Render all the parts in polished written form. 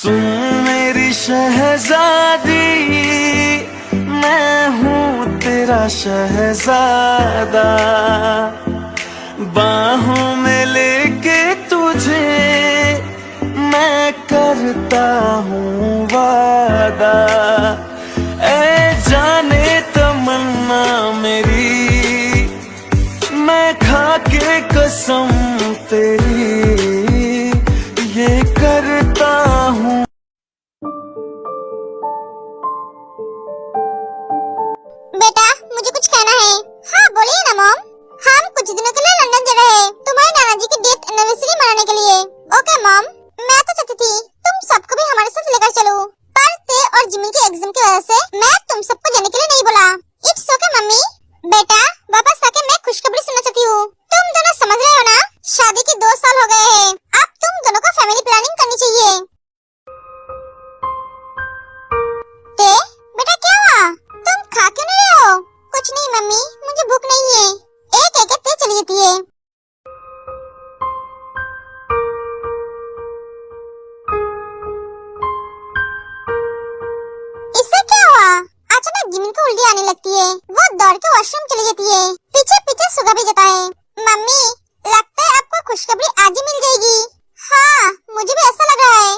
सुन मेरी शहजादी, मैं हूँ तेरा शहजादा। बाहों में लेके तुझे मैं करता हूँ वादा। ऐ जाने तमन्ना मेरी, मैं खा के कसम तेरी ये करता हूँ। बेटा मुझे कुछ कहना है। हाँ बोलिए ना मॉम। हम कुछ दिनों के लिए लंदन जा रहे हैं तुम्हारे नाना जी की डेथ एनिवर्सरी मनाने के लिए। Okay mom. मैं तो चाहती थी तुम सबको भी हमारे साथ लेकर चलो, पर ते और जिमी के एग्जाम की वजह से मैं तुम सबको जाने के लिए नहीं बोला। It's okay mummy. बेटा वापस आके मैं खुशखबरी सुनना चाहती हूँ। तुम दोनों समझ रहे हो ना, शादी के 2 साल हो गए हैं। अब तुम दोनों को फैमिली प्लानिंग करनी चाहिए। ते बेटा क्या हुआ, तुम खा क्यों नहीं रहे हो? कुछ नहीं मम्मी, मुझे भूख नहीं है। एक एक ते चली जाती है। इससे क्या हुआ? अचानक जिमिन को उल्टी आने लगती है। वो दौड़ के वॉशरूम चली जाती है। पीछे पीछे सुगा भी जाता है। मम्मी लगता है आपको खुशखबरी आज ही मिल जाएगी। हाँ मुझे भी ऐसा लग रहा है।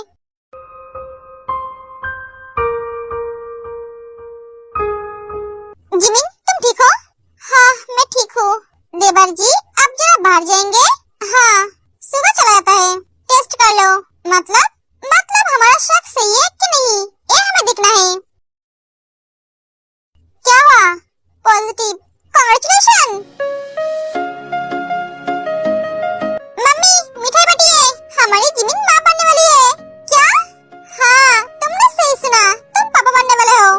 जिमिन तुम ठीक हो? हाँ मैं ठीक हूँ। देवर जी अब जरा बाहर जाएंगे? हाँ सुबह चला जाता है। टेस्ट कर लो। मतलब हमारा शक सही है कि नहीं, ये हमें देखना है। क्या हुआ? पॉजिटिव। कांग्रेचुलेशन। मम्मी मिठाई बटिए, हमारी जिमिन माँ बनने वाली है। क्या? हाँ तुमने सही सुना, तुम पापा बनने वाले हो।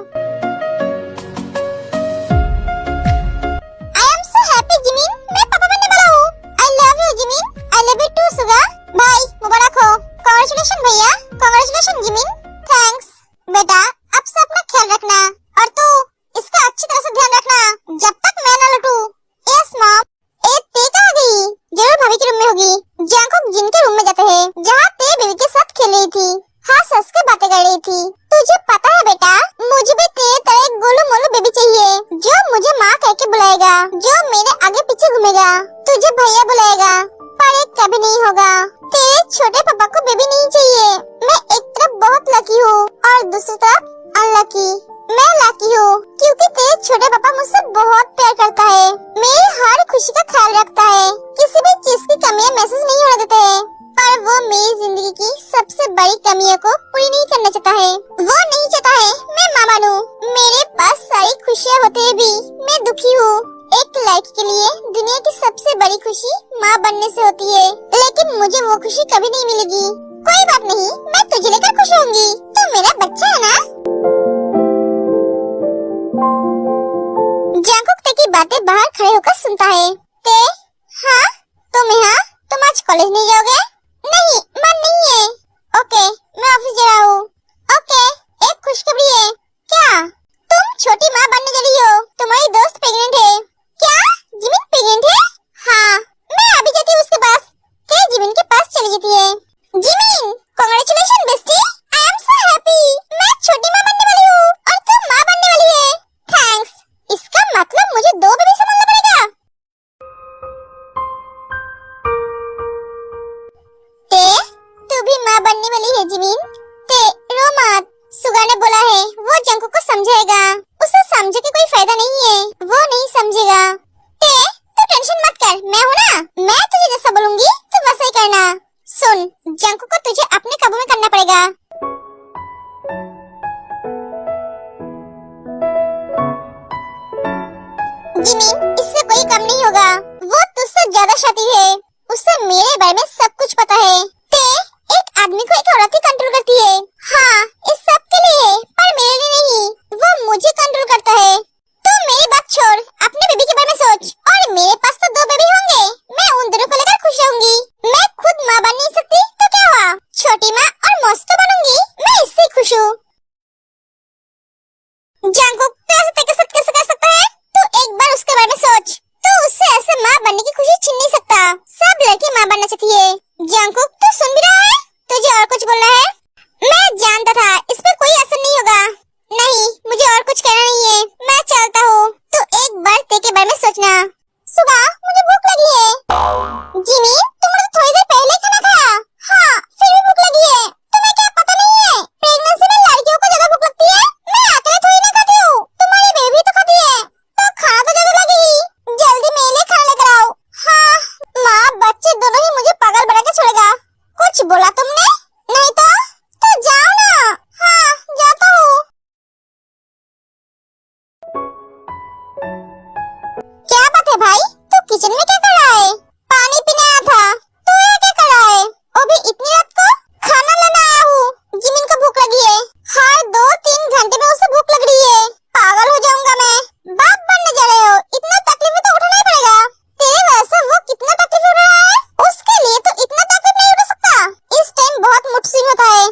I am so happy Jimin, मैं पापा बनने वाला हूँ। I love you Jimin. I love you too Suga. भाई मुबारक हो। कांग्रेचुलेशन भैया। Congratulation Jimin. थैंक्स। बेटा अब से अपना ख्याल रखना, और तू इसका अच्छी तरह से ध्यान रखना जब तक मैं न लौटूं। Yes mom. ए ते कहाँ गई? जरूर भाभी के रूम में होगी। जंकुक जिनके रूम में जाते हैं जहाँ ते बेबी के साथ खेल रही थी। हाँ सस के बातें कर रही थी। तुझे पता है बेटा, मुझे भी तेरे तरह एक गोलू मोलू बेबी चाहिए, जो मुझे माँ कह के बुलाएगा, जो मेरे आगे पीछे घूमेगा। तुझे भैया बुलाएगा, पर ये कभी नहीं होगा। तेरे छोटे पापा को बेबी नहीं चाहिए। मैं एक तरफ बहुत लकी हूँ और दूसरी तरफ अनलकी। मैं लकी हूँ क्योंकि तेरे छोटे पापा मुझसे बहुत प्यार करता है, मेरी हर खुशी का ख्याल रखता है, किसी भी चीज की कमियां महसूस नहीं होने देते हैं। पर वो मेरी जिंदगी की सबसे बड़ी कमियों को पूरी नहीं करना चाहता है। वो नहीं चाहता है मैं माँ बनूं। मेरे पास सारी खुशियाँ होते हुए भी मैं दुखी हूँ। एक लड़की के लिए दुनिया की सबसे बड़ी खुशी माँ बनने से होती है, लेकिन मुझे वो खुशी कभी नहीं मिलेगी। कोई बात नहीं, मैं तुझे लेकर खुश होंगी। तू मेरा बच्चा है ना। जंकुक ते की बातें बाहर खड़े होकर सुनता है। ते हाँ तुम यहाँ, तुम आज कॉलेज नहीं जाओगे? नहीं मन नहीं है। ओके मैं ऑफिस जा रहा हूँ। ओके एक खुशखबरी है। क्या? तुम छोटी माँ बनने जा रही हो। तुम्हारी दोस्त प्रेग्नेंट है। क्या जिमिन प्रेग्नेंट है? हाँ मैं अभी जाती हूँ उसके पास। ते जिमिन के पास चली जाती है। Jimin congratulation bestie. I am so happy. मैं छोटी माँ बनने वाली हूँ और तुम माँ बनने वाली है। थैंक्स। इसका मतलब मुझे 2 बेबी संभालना पड़ेगा। ते तू भी माँ बनने वाली है जिमिन। ते रो मत, सुगा ने बोला है वो जंकुक को समझाएगा। उसे समझे के कोई फायदा नहीं है, वो नहीं समझेगा। ते तू टेंशन मत कर, मैं हूँ ना। मैं तुझे जैसा बोलूंगी तू वैसा ही करना। सुन जंकुक को तुझे अपने काबू में करना पड़ेगा। जिमिन इससे कोई कम नहीं होगा, वो तुझसे ज्यादा शातिर है। उसे मेरे बारे में सब कुछ पता है। ते एक आदमी को एक औरत ही कंट्रोल करती है। हाँ इस सब के लिए है, पर मेरे लिए नहीं। वो मुझे कंट्रोल करता है। तू मेरी बात छोड़, अपने बेबी के बारे में सोच। और मेरे पास तो 2 बेबी होंगे, मैं उन दोनों को लेकर खुश रहूंगी। मैं खुद माँ बन नहीं सकती तो क्या हुआ, छोटी माँ और मौसी तो बनूंगी। मैं इससे खुश हूँ। जंकुक तू ऐसे तेरे साथ कैसे कर सकता है? तू एक बार उसके बारे में सोच। तू उससे ऐसे माँ बनने की खुशी छीन नहीं सकता। सब लड़की माँ बनना चाहती है। जंकुक तू सुन भी रहा है? तुझे और कुछ बोलना है? मैं जिमी, तुमने तो थोड़ी देर पहले ही खाना खाया। हाँ, फिर भी भूख लगी है। तुम्हें क्या पता नहीं है, प्रेगनेंसी में लड़कियों को ज्यादा भूख लगती है। मैं अकेले थोड़ी ना खाती हूँ, तुम्हारी बेबी तो खाती है, तो खाना तो ज्यादा लगेगी। जल्दी मेरे लिए खाना लेकर आओ। हाँ, माँ बच्चे दोनों ही मुझे पागल बना के छोड़ेगा। कुछ बोला तुमने? नहीं तो जाओ ना। हाँ, जाता हूँ। क्या बात है भाई, तू किचन में क्या कर रहा है? पानी पीने आया था, तू यहाँ क्या कर रहा है? वो भी इतनी रात को? खाना लेने आया हूँ, जिमिन को भूख लगी है। हर 2-3 घंटे में उसे भूख लग रही है। पागल हो जाऊंगा मैं। बाप बनने जा रहे हो, इतना तकलीफ तो उठाना ही पड़ेगा। तेरे वजह से वो कितना तकलीफ उठा रहा है, उसके लिए तो इतना तकलीफ नहीं उठा सकता। इस टाइम बहुत मुझ स्विंग होता है।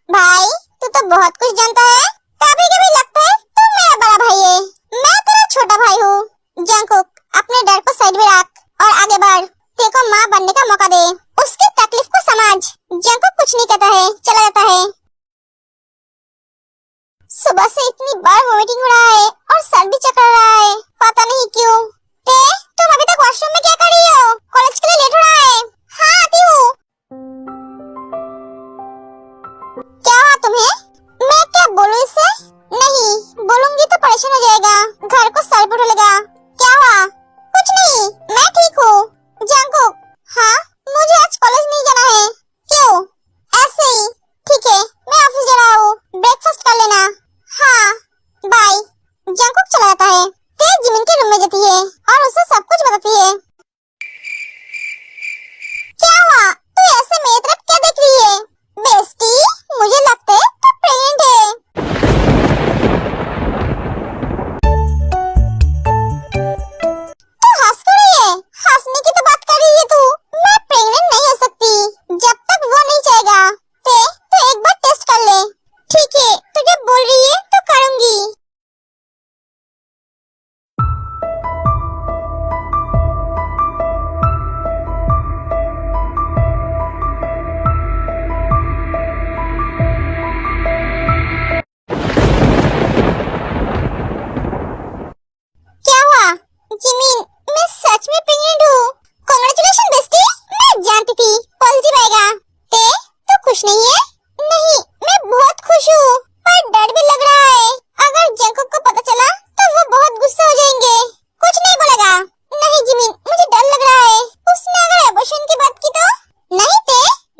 भाई तू तो बहुत कुछ जानता है। कभी कभी लगता है तू मेरा बड़ा भाई है, मैं तेरा छोटा भाई हूँ। जंकुक, अपने डर को साइड में रख और आगे बढ़। तेरे को माँ बनने का मौका दे, उसकी तकलीफ को समझ। जंकुक कुछ नहीं कहता है, चला जाता है। सुबह से इतनी बार वोमिटिंग हो रहा है और सर भी चकर रहा है, पता नहीं क्यों। तुम अभी तक वॉशरूम में क्या कर रही हो? कॉलेज के लिए लेट हो रहा है। हाँ, आती हूँ। क्या हुआ तुम्हें? मैं क्या बोलूं इससे? नहीं बोलूंगी तो परेशान हो जाएगा, घर को सर पर उठेगा। क्या हुआ? कुछ नहीं, मैं ठीक हूँ। जंकुक, हाँ, मुझे आज कॉलेज नहीं जाना है। क्यों? ऐसे ही। ठीक है, मैं ऑफिस जा रहा हूँ, ब्रेकफास्ट कर लेना। हाँ, बाय। जंकुक चला जाता है। तेज जिमिन के रूम में जाती है और उसे सब कुछ बताती है। क्या हुआ? तू ऐसे मेरी तरफ क्या देख रही है? बेस्टी, मुझे लगता है तू प्रेग्नेंट है। तू हंस क्यों रही है? हंसने की तो बात कर रही है तू। मैं प्रेग्नेंट नहीं हो सकती जब तक वो नहीं चाहेगा। तो एक बार टेस्ट कर ले। ठीक है, तू जब बोल रही है तो करूंगी। क्या हुआ? जिमिन, मैं सच में प्रेग्नेंट हूँ। कांग्रेचुलेशन बेस्टी, मैं जानती थी पॉजिटिव आएगा। तो खुश नहीं है? नहीं, मैं बहुत खुश हूँ, पर डर भी लग रहा है। अगर जंकुक को पता चला तो वो बहुत गुस्सा हो जाएंगे। कुछ नहीं बोलेगा। नहीं जिमिन, मुझे डर लग रहा है। उसने अगर एबॉर्शन की बात की तो? नहीं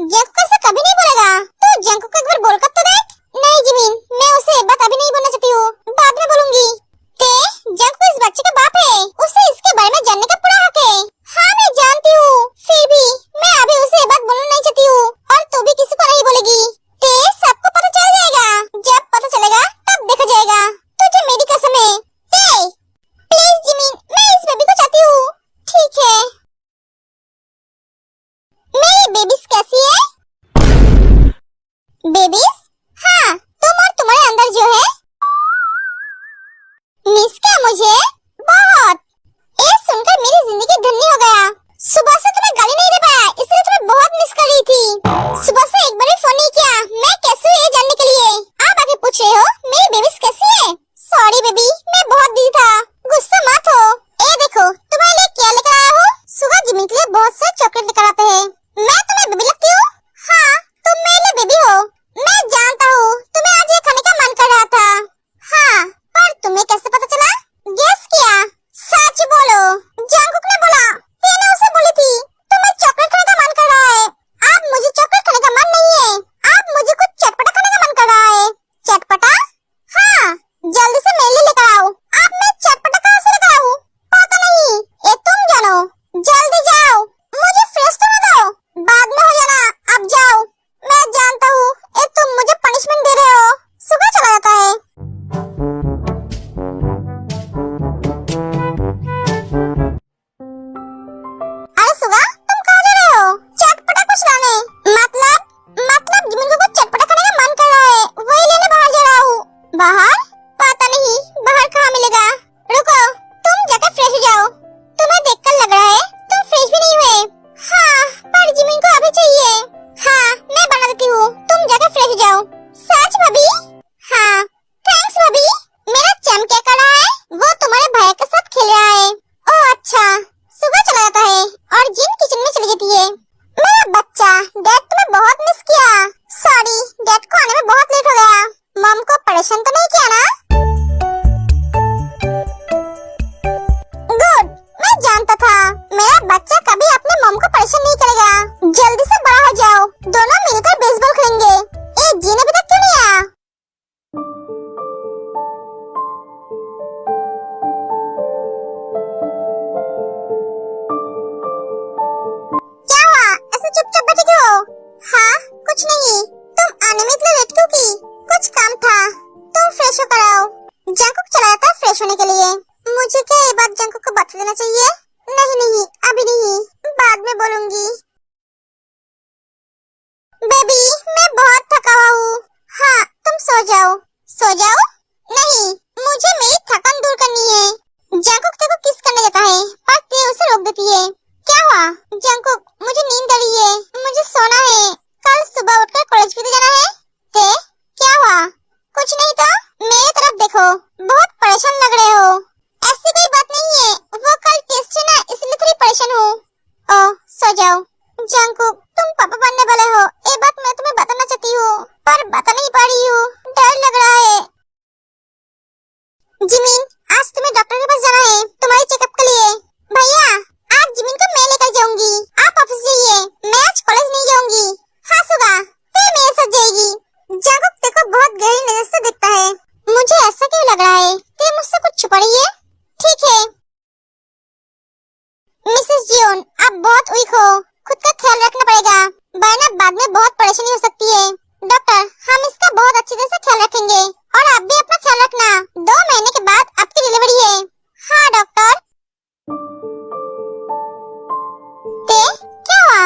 जंकुक ऐसा कभी नहीं बोलेगा। तो जंकुक को एक बार बोल कर तो देख। नहीं जिमिन, मैं उसे बात अभी नहीं बोलना चाहती हूँ, बाद में बोलूंगी। जंकुक इस बच्चे का बाप है, उसे इसके बारे में जानने का पूरा हक है। हाँ, मैं जानती हूँ, फिर भी मैं अभी उसे ये बात बोलना नहीं चाहती हूँ, और तू भी किसी को नहीं बोलेगी। सबको पता चल जाएगा। जब पता चलेगा तब देखा जाएगा। तुझे मेरी कसम है। प्लीज जिमिन, मैं इस बेबी को चाहती हूँ। ठीक है। मेरी बेबीज कैसी है? बेबीज? हाँ, तुम और तुम्हारे अंदर जो है। मिस क्या मुझे? बहुत। ये सुनकर मेरी जिंदगी धन्य हो गया। सुबह से तुम्हें गाली नहीं दे पाया, इसलिए तुम्हें बहुत मिस कर रही थी। सुबह से एक बार भी फोन नहीं किया मैं कैसी हूँ ये जानने के लिए। आप आगे पूछ रहे हो मेरी बेबीज कैसी है? सॉरी बेबी, मैं बहुत बिजी था। गुस्सा मत हो। ये देखो तुम्हारे लिए क्या लेकर आया हूँ। सुबह जिमिन के लिए बहुत सारे चॉकलेट लेकर आते हैं। मैं तुम्हें बेबी की कुछ काम था, तुम फ्रेश होकर आओ। जंकुक चला जाता फ्रेश होने के लिए। मुझे क्या ये बात जंकुक को बता देना चाहिए? नहीं नहीं, अभी नहीं, बाद में बोलूंगी। बेबी, मैं बहुत थका हुआ हूँ। हाँ, तुम सो जाओ। सो जाओ? नहीं, मुझे मेरी थकान दूर करनी है। जंकुक तेरे को किस करने देता है, पर तू उसे रोक देती है। क्या हुआ? जंकुक, मुझे नींद आ रही है, मुझे सोना है। कल सुबह उठकर कॉलेज भी तो जाना है। ते, क्या हुआ? कुछ नहीं तो? मेरी तरफ देखो, बहुत परेशान लग रहे हो। ऐसी कोई बात नहीं है, वो कल टेस्ट है ना, इसलिए थोड़ी परेशान हूँ। ओह, सो जाओ। जंकुक, तुम पापा बनने वाले हो, ये बात मैं तुम्हें बताना चाहती हूँ, पर बता नहीं पा रही हूँ, डर लग रहा है। जिमिन, आज तुम्हें डॉक्टर के पास जाना है, तुम्हारे चेकअप के लिए। भैया, आज जिमिन को मैं लेकर जाऊंगी, आप ऑफिस जाइए, मैं आज कॉलेज नहीं जाऊंगी। हाँ सुगा, तू मेरे साथ जाएगी। जंकुक तेरे को बहुत गहरी नजर से देखता है, मुझे ऐसा क्यों लग रहा है, तू मुझसे कुछ छुपा रही है? ठीक है। मिसेस जियोन, आप बहुत वीक हो, खुद का ख्याल रखना पड़ेगा, वरना बाद में बहुत परेशानी हो सकती है। डॉक्टर, हम इसका बहुत अच्छी तरह से ख्याल रखेंगे, और आप भी अपना ख्याल रखना। 2 महीने के बाद आपकी डिलीवरी है। हाँ डॉक्टर। ते, क्या हुआ?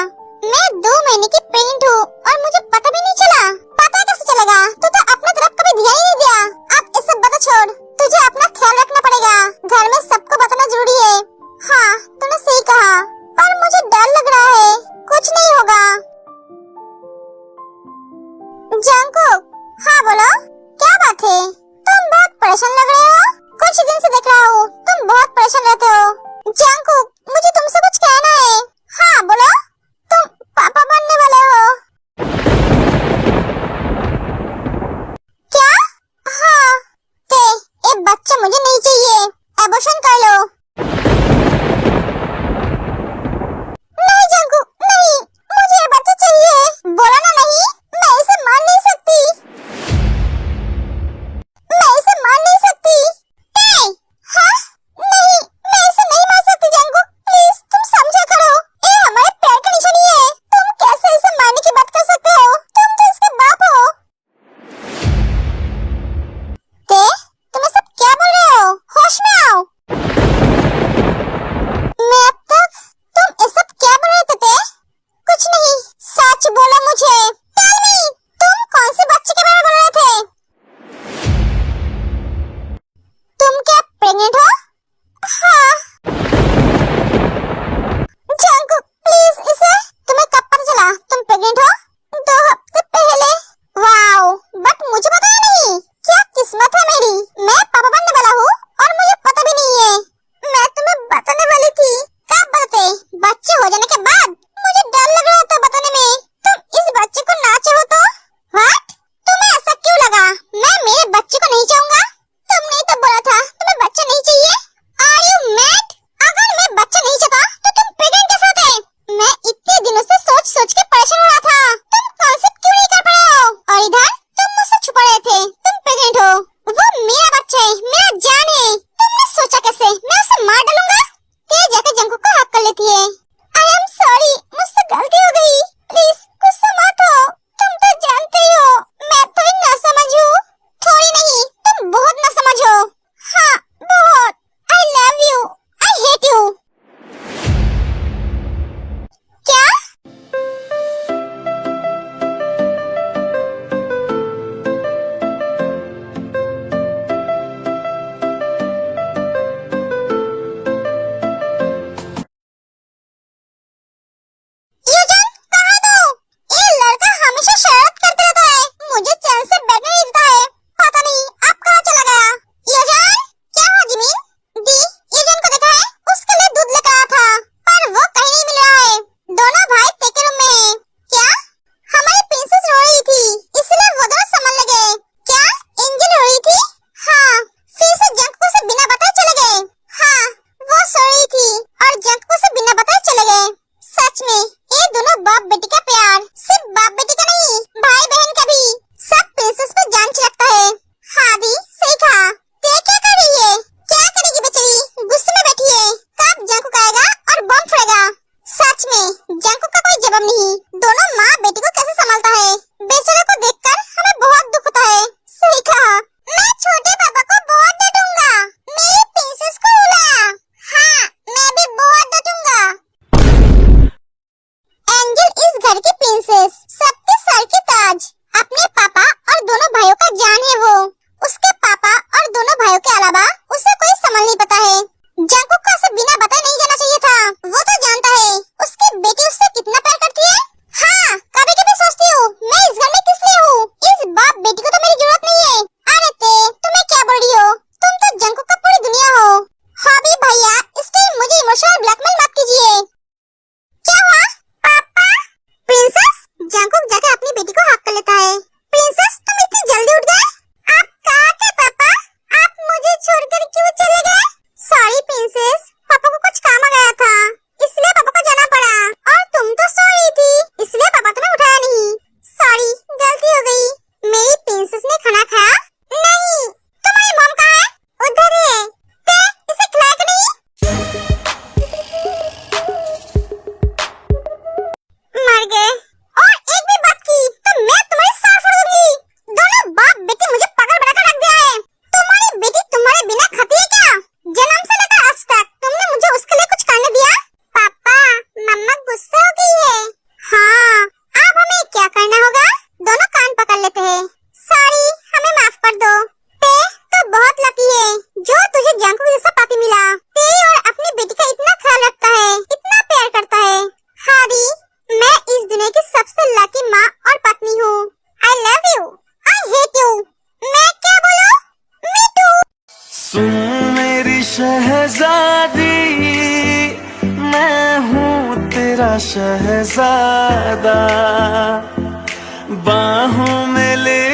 मैं 2 महीने की प्रेग्नेंट हूँ और मुझे पता भी नहीं चला। पता कैसे चलेगा? तू तो अपने तरफ कभी ध्यान ही नहीं दिया। अब ये सब बातें छोड़, तुझे अपना ख्याल रखना पड़ेगा, घर में सबको बताना जरूरी है। हाँ, तूने सही कहा, पर मुझे डर लग रहा है, कुछ नहीं होगा। जंकुक, हाँ बोलो, क्या बात है? तुम बहुत परेशान लग रहे हो, कुछ दिन से देख रहा हूँ, तुम बहुत परेशान रहते हो। जंकुक, मुझे तुमसे कुछ कहना है। हाँ बोलो, तुम पापा बनने वाले हो। क्या? हाँ। ते, एक बच्चा मुझे नहीं चाहिए, एबॉर्शन कर लो। नहीं जंकुक, नहीं, मुझे ये बच्चा चाहिए। बोला ना नहीं, मैं इसे मार नहीं सकती, मैं इसे मार नहीं सकती। नहीं, हाँ, नहीं, मैं इसे नहीं मार सकती जंकुक, प्लीज तुम समझा करो, ये हमारे प्यार का निशानी है, तुम कैसे इसे मारने की बात कर सकते हो? तुम तो इसके बाप हो। ते, तुम ये सब क्या बोल रहे हो? होश में आओ। मैं अब तक, तुम ये सब क्या बोल रहे थे ते? कुछ नहीं, सच बोलो मुझे। टेल मी, तुम कौन से बच्चे के बारे में बोल रहे थे? तुम क्या प्रेग्नेंट हो? हाँ। जंकुक, प्लीज इसे, तुम्हें कब पता चला तुम प्रेग्नेंट हो? 2 हफ्ते पहले। वाओ, बट मुझे पता नहीं, क्या किस्मत है मेरी, मैं पापा बनने वाला हूँ और मुझे पता भी नहीं है। मैं तुम्हें बताने वाली थी। कब बताते? बच्चे हो जाने के बाद। मुझे डर लग रहा था बताने में, तुम इस बच्चे को ना चाहो तो? व्हाट? तुम्हें ऐसा क्यों लगा? मैं मेरे बच्चे को नहीं चाहूंगा? तुमने तो बोला था तुम्हें बच्चा नहीं चाहिए। Are you mad? अगर मैं बच्चा नहीं चाहता तो तुम प्रेग्नेंट कैसे होते? मैं इतने दिनों से सोच सोच के परेशान हो रहा था, तुम कॉन्सेप्ट क्यों नहीं कर पा रहे हो? और इधर तुम मुझसे छुपा रहे थे, तुम प्रेग्नेंट हो, वो मेरा बच्चा है, मेरा जान है। तुमने सोचा कैसे मैं उसे मार डालूंगा? ते जाकर जंकुक को हक कर लेती है। आई एम सॉरी, मुझसे गलती हो गई, प्लीज गुस्सा मत हो, तुम तो जानते ही हो मैं थोड़ी ना समझ हूँ। थोड़ी नहीं, तुम बहुत ना समझ हो। हाँ, बहुत। आई love you, I hate you. क्या? यूजन, कहाँ है तू? ये लड़का हमेशा शरारत करते रहता है, मुझे चैन से बैठने नहीं देता है, पता नहीं अब कहाँ चला गया। यूजन, क्या हुआ जिमिन? दी, यूजन को देखा है, उसके लिए दूध लेकर आया था, पर वो कहीं नहीं मिल रहा है। दोनों भाई तेरे रूम में हैं। क्या? हमारी प्रिंसेस रो रही थी, इसलिए वो दोनों संभलने गए। क्या? एंजल रो रही थी? हाँ, फिर से जंकुक से बिना बताए चले गए। हाँ, वो सो रही थी और जंकुक से बिना बताए चले गए। सच में ये दोनों बाप बेटी का प्यार, सिर्फ बाप बेटी का नहीं, भाई बहन का भी, सब प्रिंसेस पे जान छिड़कता है। हाँ दी, सही कहा। ते क्या कर रही है? क्या करेगी बेचारी, गुस्से में बैठी है, कब जंकुक आएगा और बम फोड़ेगा। सच में जंकुक का कोई जवाब नहीं, दोनों माँ बेटी को कैसे संभालता है, बेचारे को देखकर हमें बहुत दुख प्रिंसेस, सबके सर की ताज, अपने पापा और दोनों भाइयों का जान है वो। उसके पापा और दोनों भाइयों के अलावा उसे कोई समझ नहीं पता है। जंगकुक को उसे बिना बताए नहीं जाना चाहिए था। वो तो जानता है उसकी बेटी उससे कितना प्यार करती है। हाँ, कभी कभी सोचती हूँ मैं इस घर में किस लिए हूँ। इस बाप बेटी को तो मेरी जरूरत नहीं है। अरे ते, तुम्हें क्या बोल रही हो? तुम तो जंगकुक का पूरी दुनिया हो। हॉबी भैया, इस टाइम मुझे इमोशनल ब्लैकमेल मत कीजिए। क्या हुआ? पापा? प्रिंसेस, जंगकुक जाकर अपनी बेटी को हक कर लेता है। प्रिंसेस, तुम इतनी जल्दी उठ गए? आप कहाँ थे पापा? आप मुझे छोड़कर क्यों चले गए? सॉरी प्रिंसेस, पापा को कुछ काम आ गया था, इसलिए पापा को जाना पड़ा। और तुम तो सो रही थी, इसलिए पापा तुम्हें उठाया नहीं। सॉरी, गलती हो गई। मेरी प्रिंसेस ने खाना खाया? नहीं। तुम्हारी मॉम कहाँ है? उधर है। ते, इसे खिलाया कि नहीं? मर गए। और एक भी बात की तो मैं तुम्हारी सांस फोड़ दूंगी। दोनों बाप बेटी मुझे पागल बनाकर रख दिया है। तुम्हारी बेटी तुम्हारे बिना खाती है क्या? जन्म से लेकर आज तक तुमने मुझे उसके लिए कुछ करने दिया? पापा, मम्मा गुस्सा हो गई है। हाँ, अब हमें क्या करना होगा? दोनों कान पकड़ लेते हैं। सॉरी, हमें माफ कर दो। ते तो बहुत लकी है जो तुझे जंगकुक जैसा पति मिला। तेरी और अपनी बेटी का इतना ख्याल रखता है, इतना प्यार करता है। हादी, मैं इस दुनिया की सबसे लकी माँ और पत्नी हूँ। I love you, I hate you. मैं क्या बोलूं? मी टू। सुन मेरी शहजादी, मैं हूँ तेरा शहजादा, बाहों में ले